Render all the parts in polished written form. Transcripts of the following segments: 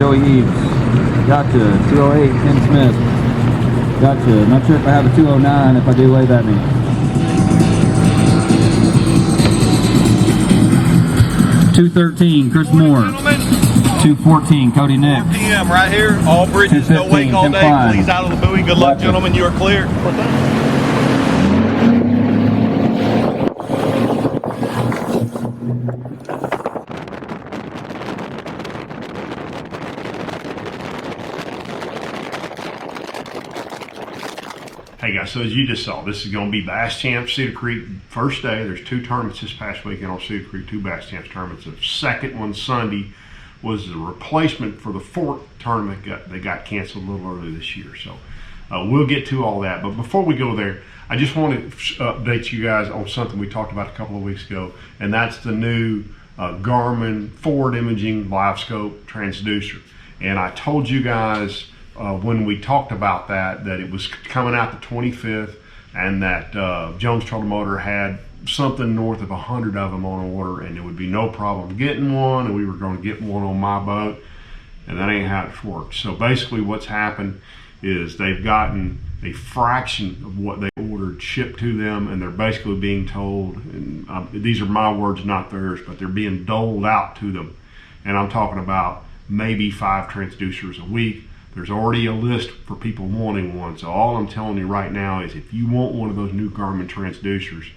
Joey Eves. Gotcha. 208, Ken Smith. Gotcha. Not sure if I have a 209. If I do, wave at me. 213, Chris Moore. 214, Cody Nick. 4 p.m. right here. All bridges, no wake all day. Please out of the buoy. Good luck, gentlemen. You are clear. Hey guys, so as you just saw, this is going to be Bass Champs Cedar Creek first day. There's 2 tournaments this past weekend on Cedar Creek, 2 Bass Champs tournaments. The second one Sunday was the replacement for the 4th tournament that got canceled a little early this year. So we'll get to all that. But before we go there, I just want to update you guys on something we talked about a couple of weeks ago, and that's the new Garmin forward imaging LiveScope transducer. And I told you guys when we talked about that it was coming out the 25th, and that Jones Troll Motor had something north of 100 of them on order, and there would be no problem getting one, and we were going to get one on my boat, and that ain't how it works. So basically what's happened is they've gotten a fraction of what they ordered shipped to them, and they're basically being told, and these are my words, not theirs, but they're being doled out to them. And I'm talking about maybe 5 transducers a week. There's already a list for people wanting one. So all I'm telling you right now is if you want one of those new Garmin transducers,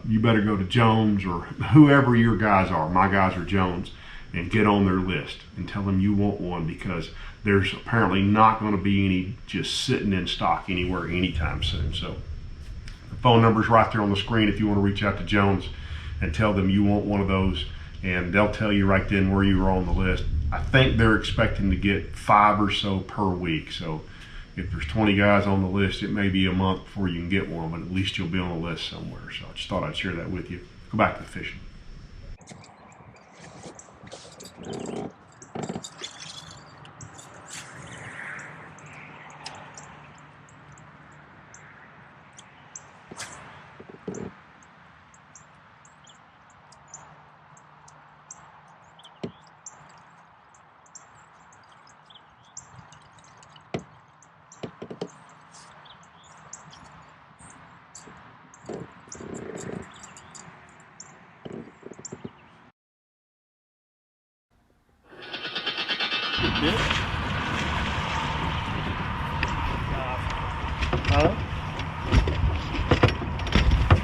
you better go to Jones or whoever your guys are. My guys are Jones, and get on their list and tell them you want one, because there's apparently not going to be any just sitting in stock anywhere anytime soon. So the phone number's right there on the screen if you want to reach out to Jones and tell them you want one of those, and they'll tell you right then where you are on the list. I think they're expecting to get 5 or so per week. So if there's 20 guys on the list, it may be a month before you can get one, but at least you'll be on the list somewhere. So I just thought I'd share that with you. Go back to the fishing.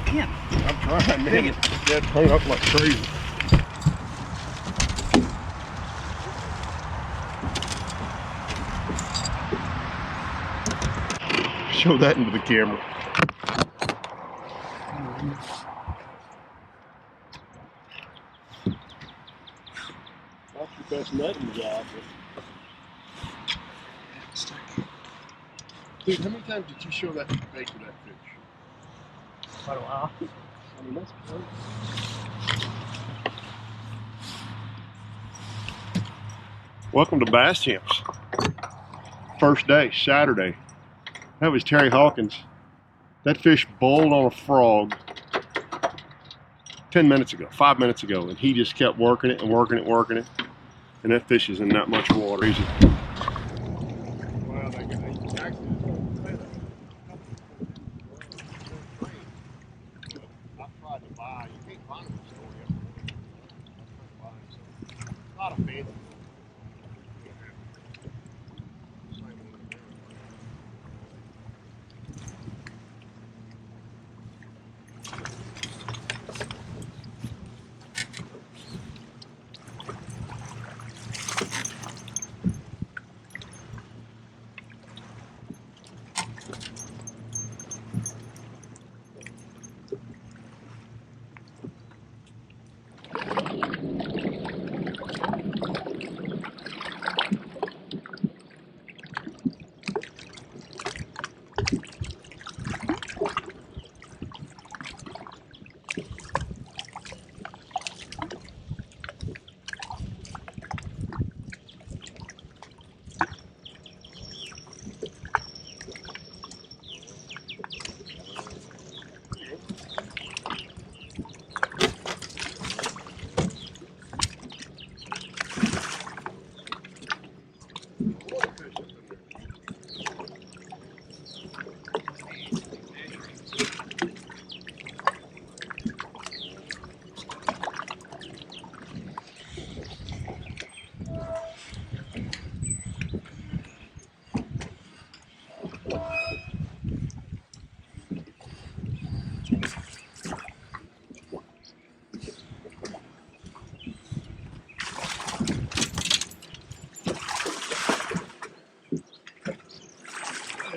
Can't. I'm trying, man. It's hung up like crazy. Show that into the camera. Not your best nutting job, but... Dude, how many times did you show that bait to that fish? Quite a while. I mean, that's crazy. Welcome to Bass Champs. First day, Saturday. That was Terry Hawkins. That fish bowled on a frog 10 minutes ago, 5 minutes ago, and he just kept working it and working it and working it. And that fish is in that much water. Easy. Well, they actually I tried to buy. You can't find them in the store yet. I tried to buy them. So, a lot of fancy.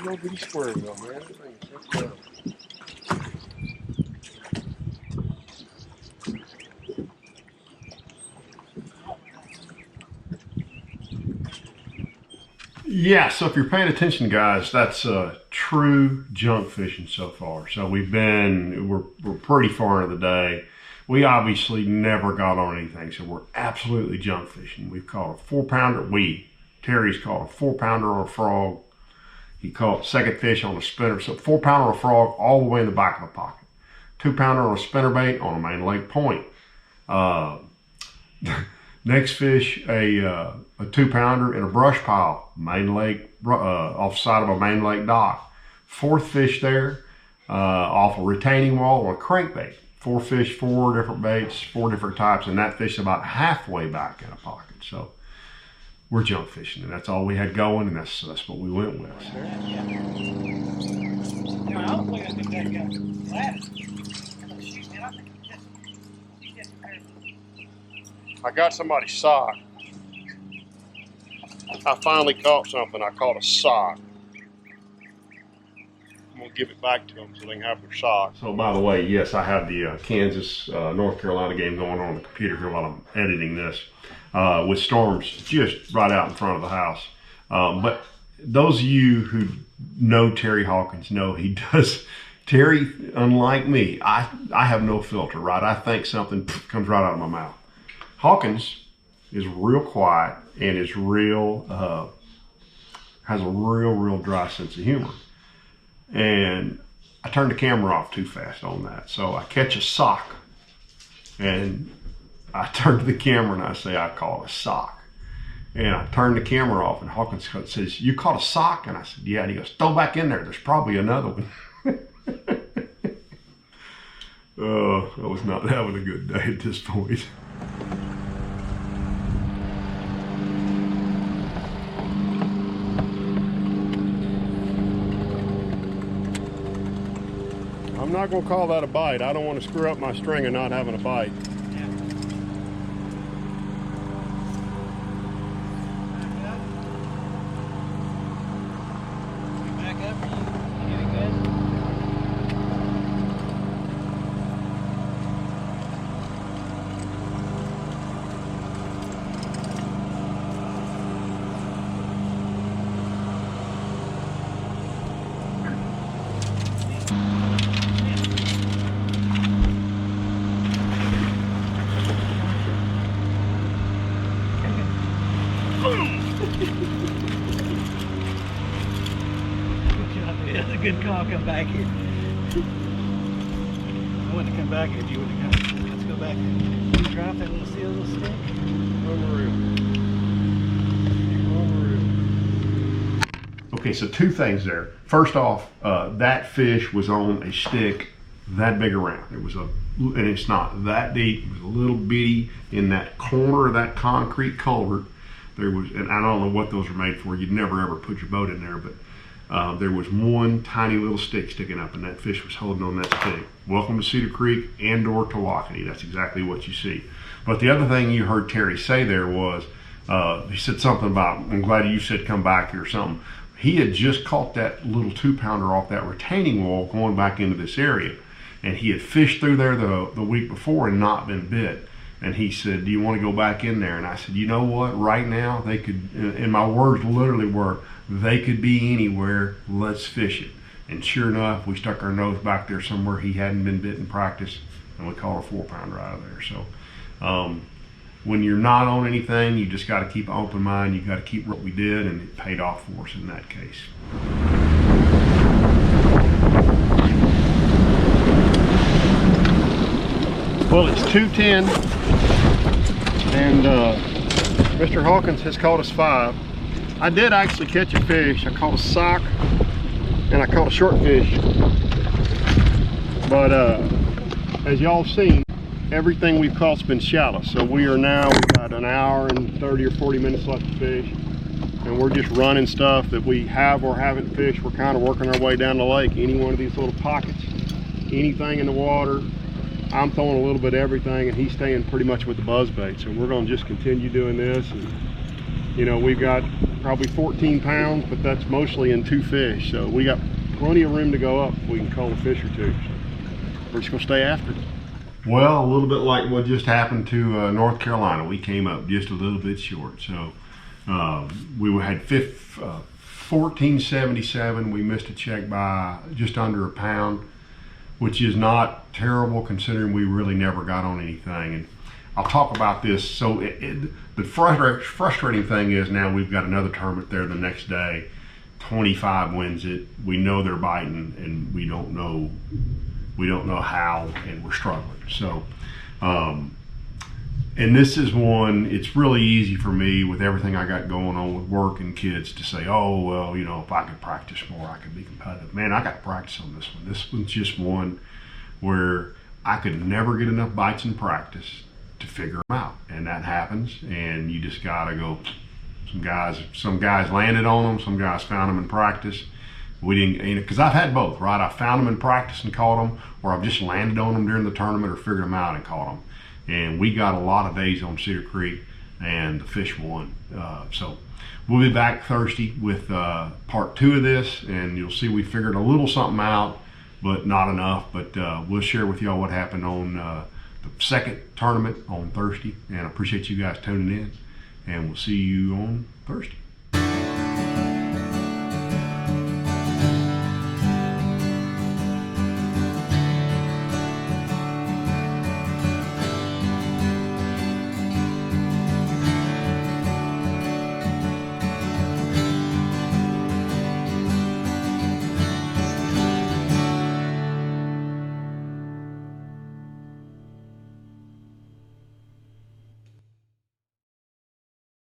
Little bitty squirrel, man. That thing is so cool. Yeah, so if you're paying attention, guys, that's true junk fishing so far. So we're pretty far into the day. We obviously never got on anything, so we're absolutely junk fishing. We've caught a 4-pounder. Terry's caught a 4-pounder on a frog. He caught second fish on a spinner. So 4-pounder on a frog all the way in the back of the pocket. 2-pounder on a spinnerbait on a main lake point. Next fish, a 2-pounder in a brush pile, main lake, off the side of a main lake dock. Fourth fish there, off a retaining wall on a crankbait. 4 fish, 4 different baits, 4 different types, and that fish about halfway back in a pocket. So we're junk fishing, and that's all we had going, and that's what we went with. I don't think I think that got flat. I got somebody's sock. I finally caught something. I caught a sock. I'm gonna give it back to them so they can have their sock. So by the way, yes, I have the Kansas, North Carolina game going on the computer here while I'm editing this, with storms just right out in front of the house. But those of you who know Terry Hawkins know he does. Terry, unlike me, I have no filter, right? I think something comes right out of my mouth. Hawkins is real quiet and is real, has a real dry sense of humor. And I turned the camera off too fast on that. So I catch a sock and I turn to the camera and I say, I caught a sock. And I turned the camera off and Hawkins says, you caught a sock? And I said, yeah. And he goes, throw back in there. There's probably another one. Oh, I was not having a good day at this point. I'm not gonna call that a bite. I don't want to screw up my string and not having a bite. Back up. You doing good? That's a good call. Come back here. I wouldn't have come back here if you would have come. Let's go back here. Drop that little seal, little stick. Okay, so 2 things there. First off, that fish was on a stick that big around. It was and it's not that deep. It was a little bitty in that corner of that concrete culvert. There was, and I don't know what those are made for. You'd never ever put your boat in there, but there was one tiny little stick sticking up, and that fish was holding on that stick. Welcome to Cedar Creek and/or Tawakoni. That's exactly what you see. But the other thing you heard Terry say there was, he said something about, I'm glad you said come back here or something. He had just caught that little 2-pounder off that retaining wall going back into this area. And he had fished through there the week before and not been bit. And he said, do you want to go back in there? And I said, you know what, right now they could, and my words literally were, they could be anywhere, let's fish it. And sure enough, we stuck our nose back there somewhere he hadn't been bit in practice, and we caught a 4-pounder out of there. So when you're not on anything, you just got to keep an open mind. You got to keep what we did, and it paid off for us in that case. Well, it's 2:10, and Mr. Hawkins has caught us 5. I did actually catch a fish. I caught a sock and I caught a short fish. But as y'all seen, everything we've caught's been shallow. So we've got an hour and 30 or 40 minutes left to fish. And we're just running stuff that we have or haven't fished. We're kind of working our way down the lake. Any one of these little pockets, anything in the water, I'm throwing a little bit of everything, and he's staying pretty much with the buzz bait. So we're going to just continue doing this. And, you know, we've got probably 14 pounds, but that's mostly in 2 fish. So we got plenty of room to go up if we can call a fish or 2. So we're just going to stay after it. Well, a little bit like what just happened to North Carolina. We came up just a little bit short. So we had 1477. We missed a check by just under a pound, which is not terrible considering we really never got on anything. And I'll talk about this. So the frustrating thing is now we've got another tournament there the next day. 25 wins it. We know they're biting, and we don't know how, and we're struggling. So, and this is one, it's really easy for me with everything I got going on with work and kids to say, oh, well, you know, if I could practice more, I could be competitive. Man, I got to practice on this one. This one's just one where I could never get enough bites in practice to figure them out. And that happens, and you just got to go. Some guys landed on them, some guys found them in practice. We didn't, because I've had both, right? I found them in practice and caught them, or I've just landed on them during the tournament or figured them out and caught them. And we got a lot of days on Cedar Creek, and the fish won. So we'll be back Thursday with part 2 of this, and you'll see we figured a little something out, but not enough. But we'll share with y'all what happened on the second tournament on Thursday, and I appreciate you guys tuning in, and we'll see you on Thursday.